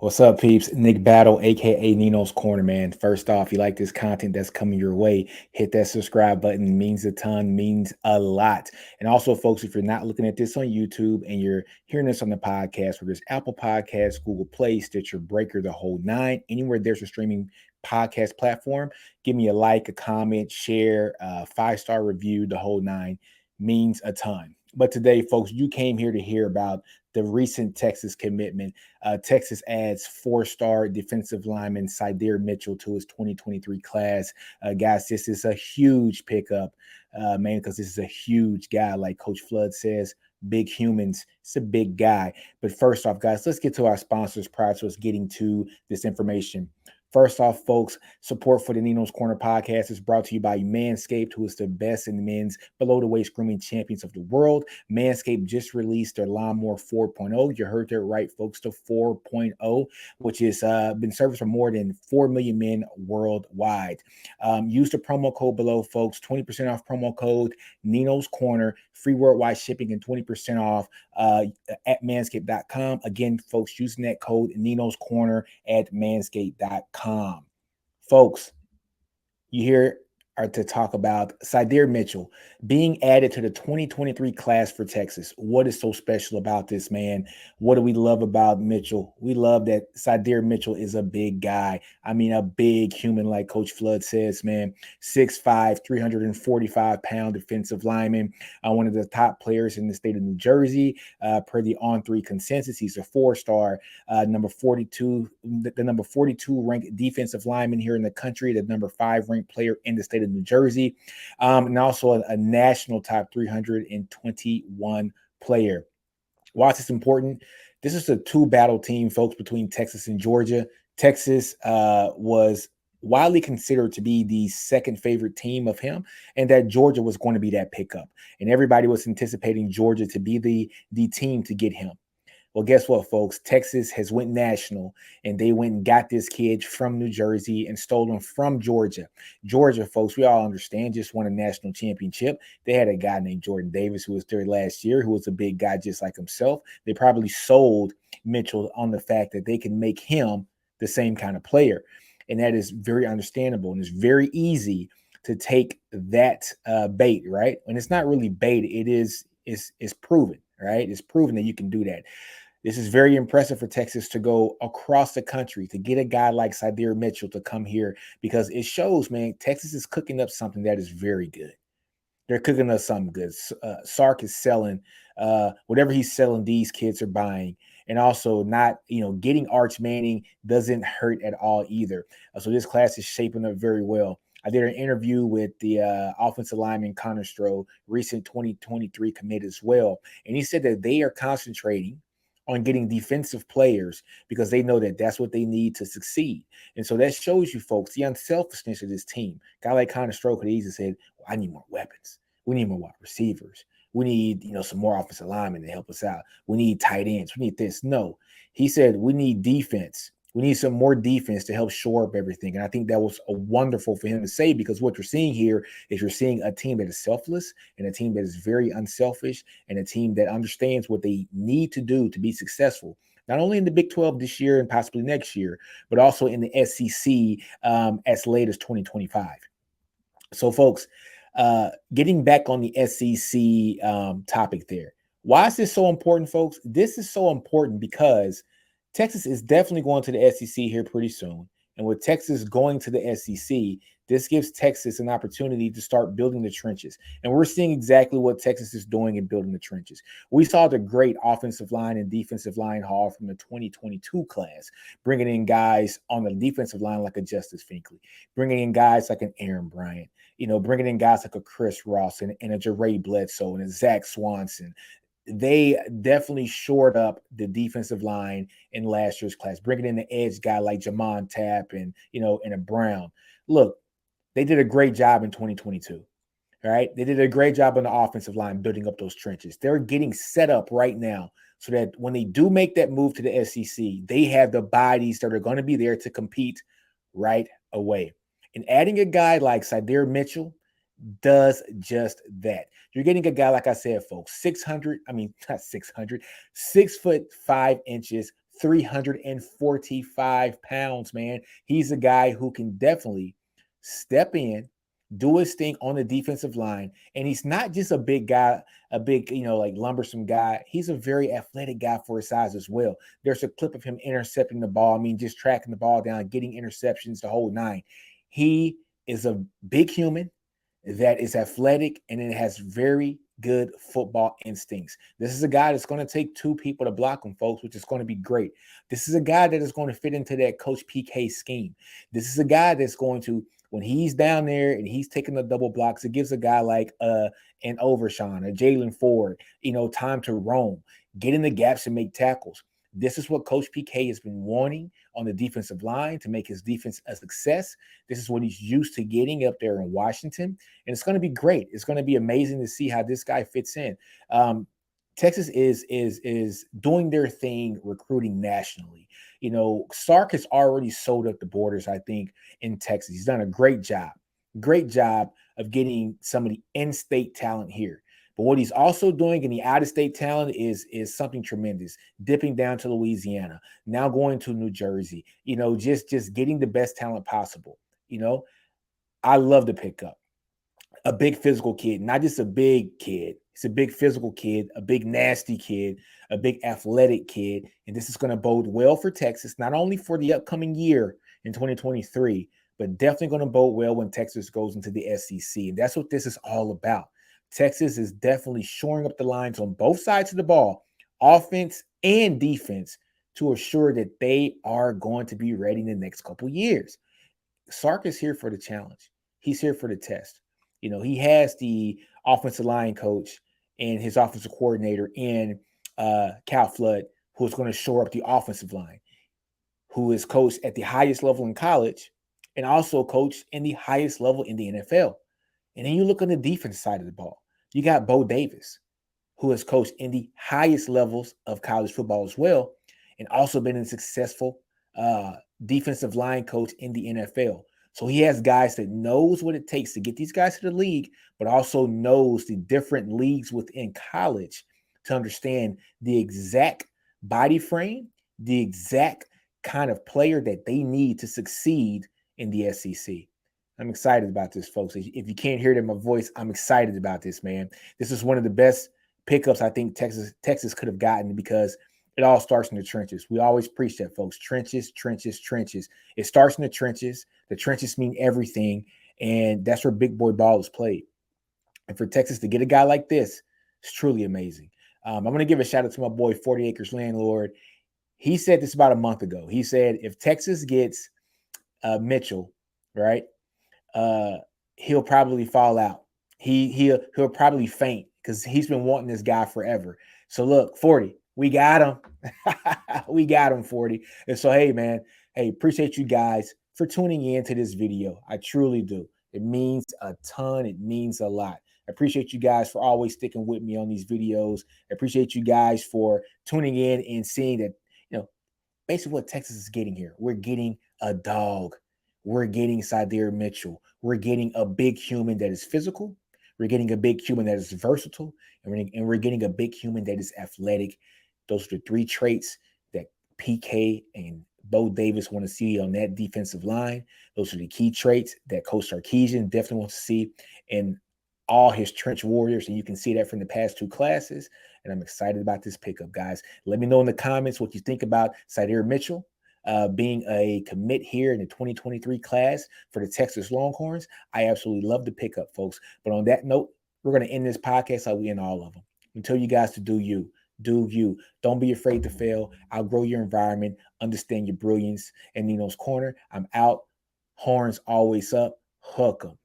What's up, peeps? Nick Battle, aka NinosCorner, man. First off, you like this content that's coming your way, hit that subscribe button. It means a ton, means a lot. And also, folks, if you're not looking at this on YouTube and you're hearing this on the podcast, where there's Apple Podcasts, Google Play, Stitcher, Breaker, the whole nine, anywhere there's a streaming podcast platform, give me a like, a comment, share, 5-star review, the whole nine means a ton. But today, folks, you came here to hear about the recent Texas commitment. Texas adds 4-star defensive lineman Sydir Mitchell to his 2023 class. Guys, this is a huge pickup, man, because this is a huge guy. Like Coach Flood says, big humans. It's a big guy. But first off, guys, let's get to our sponsors prior to us getting to this information. First off, folks, support for the Ninos Corner podcast is brought to you by Manscaped, who is the best in the men's below the waist grooming champions of the world. Manscaped just released their Lawnmower 4.0. You heard that right, folks, the 4.0, which has been serviced for more than 4 million men worldwide. Use the promo code below, folks, 20% off promo code Ninos Corner, free worldwide shipping and 20% off at manscaped.com. Again, folks, using that code Ninos Corner at manscaped.com. Folks, you hear are to talk about Sydir Mitchell being added to the 2023 class for Texas. What is so special about this, man? What do we love about Mitchell? We love that Sydir Mitchell is a big guy. I mean, a big human, like Coach Flood says, man. 6'5", 345-pound defensive lineman, one of the top players in the state of New Jersey. Per the On3 consensus, he's a 4-star, number 42, the number 42 ranked defensive lineman here in the country, the number 5 ranked player in the state of New Jersey, and also a national top 321 player. Why is this important? This is a 2-battle team, folks, between Texas and Georgia. Texas was widely considered to be the second favorite team of him, and that Georgia was going to be that pickup. And everybody was anticipating Georgia to be the team to get him. Well, guess what, folks? Texas has went national, and they went and got this kid from New Jersey and stole him from Georgia. Georgia, folks, we all understand, just won a national championship. They had a guy named Jordan Davis who was there last year, who was a big guy just like himself. They probably sold Mitchell on the fact that they can make him the same kind of player. And that is very understandable, and it's very easy to take that bait, right? And it's not really bait. It's proven, right? It's proven that you can do that. This is very impressive for Texas to go across the country to get a guy like Sydir Mitchell to come here, because it shows, man, Texas is cooking up something that is very good. They're cooking up something good. Sark is selling whatever he's selling, these kids are buying. And also not, getting Arch Manning doesn't hurt at all either. So this class is shaping up very well. I did an interview with the offensive lineman Connor Stroh, recent 2023 commit as well. And he said that they are concentrating on getting defensive players because they know that that's what they need to succeed. And so that shows you, folks, the unselfishness of this team. A guy like Connor Stroh could easily said, well, I need more weapons. We need more wide receivers. We need, some more offensive linemen to help us out. We need tight ends. We need this. No, he said we need defense. We need some more defense to help shore up everything. And I think that was a wonderful for him to say, because what you're seeing here is you're seeing a team that is selfless, and a team that is very unselfish, and a team that understands what they need to do to be successful, not only in the Big 12 this year and possibly next year, but also in the SEC as late as 2025. So, folks, getting back on the SEC topic there, why is this so important, folks? This is so important because Texas is definitely going to the SEC here pretty soon. And with Texas going to the SEC, this gives Texas an opportunity to start building the trenches. And we're seeing exactly what Texas is doing in building the trenches. We saw the great offensive line and defensive line haul from the 2022 class, bringing in guys on the defensive line like a Justice Finkley, bringing in guys like an Aaron Bryant, bringing in guys like a Chris Ross and a Jeray Bledsoe and a Zach Swanson. They definitely shored up the defensive line in last year's class, bringing in the edge guy like Jamon Tapp and a Brown. Look, they did a great job in 2022. All right, they did a great job on the offensive line building up those trenches. They're getting set up right now so that when they do make that move to the SEC, they have the bodies that are going to be there to compete right away. And adding a guy like Sydir Mitchell does just that. You're getting a guy, like I said, folks, 6'5", 345 pounds, man. He's a guy who can definitely step in, do his thing on the defensive line. And he's not just a big guy, a big, like lumbersome guy. He's a very athletic guy for his size as well. There's a clip of him intercepting the ball. I mean, just tracking the ball down, getting interceptions, the whole nine. He is a big human that is athletic and it has very good football instincts. This is a guy that's going to take two people to block him, folks, which is going to be great. This is a guy that is going to fit into that Coach PK scheme. This is a guy that's going to, when he's down there and he's taking the double blocks, it gives a guy like an Overshawn, a Jalen Ford, time to roam, get in the gaps and make tackles. This is what Coach PK has been wanting on the defensive line to make his defense a success. This is what he's used to getting up there in Washington. And it's going to be great. It's going to be amazing to see how this guy fits in. Texas is doing their thing recruiting nationally. Sark has already sold up the borders, I think, in Texas. He's done a great job of getting some of the in-state talent here. But what he's also doing in the out-of-state talent is something tremendous. Dipping down to Louisiana, now going to New Jersey, just getting the best talent possible. I love the pickup. A big physical kid, not just a big kid. He's a big physical kid, a big nasty kid, a big athletic kid. And this is going to bode well for Texas, not only for the upcoming year in 2023, but definitely going to bode well when Texas goes into the SEC. And that's what this is all about. Texas is definitely shoring up the lines on both sides of the ball, offense and defense, to assure that they are going to be ready in the next couple of years. Sark is here for the challenge. He's here for the test. He has the offensive line coach and his offensive coordinator in Cal Flood, who's going to shore up the offensive line, who is coached at the highest level in college and also coached in the highest level in the NFL. And then you look on the defense side of the ball. You got Bo Davis, who has coached in the highest levels of college football as well, and also been a successful defensive line coach in the NFL. So he has guys that knows what it takes to get these guys to the league, but also knows the different leagues within college to understand the exact body frame, the exact kind of player that they need to succeed in the SEC. I'm excited about this, folks. If you can't hear it in my voice, I'm excited about this, man. This is one of the best pickups I think Texas could have gotten, because it all starts in the trenches. We always preach that, folks. Trenches, trenches, trenches. It starts in the trenches. The trenches mean everything, and that's where big boy ball is played. And for Texas to get a guy like this, it's truly amazing. I'm going to give a shout out to my boy, 40 Acres Landlord. He said this about a month ago. He said if Texas gets Mitchell, right, he'll probably fall out. He'll probably faint because he's been wanting this guy forever. So look, 40, we got him. We got him, 40. And so, hey, man, appreciate you guys for tuning in to this video. I truly do. It means a ton. It means a lot. I appreciate you guys for always sticking with me on these videos. I appreciate you guys for tuning in and seeing that, basically what Texas is getting here. We're getting a dog. We're getting Sydir Mitchell. We're getting a big human that is physical. We're getting a big human that is versatile. And we're getting a big human that is athletic. Those are the three traits that PK and Bo Davis want to see on that defensive line. Those are the key traits that Coach Sarkisian definitely wants to see in all his trench warriors. And you can see that from the past two classes. And I'm excited about this pickup, guys. Let me know in the comments what you think about Sydir Mitchell being a commit here in the 2023 class for the Texas Longhorns. I absolutely love the pickup, folks. But on that note, we're going to end this podcast like we end all of them. And tell you guys to do you. Do you. Don't be afraid to fail. Outgrow your environment. Understand your brilliance. And Ninos Corner, I'm out. Horns always up. Hook 'em.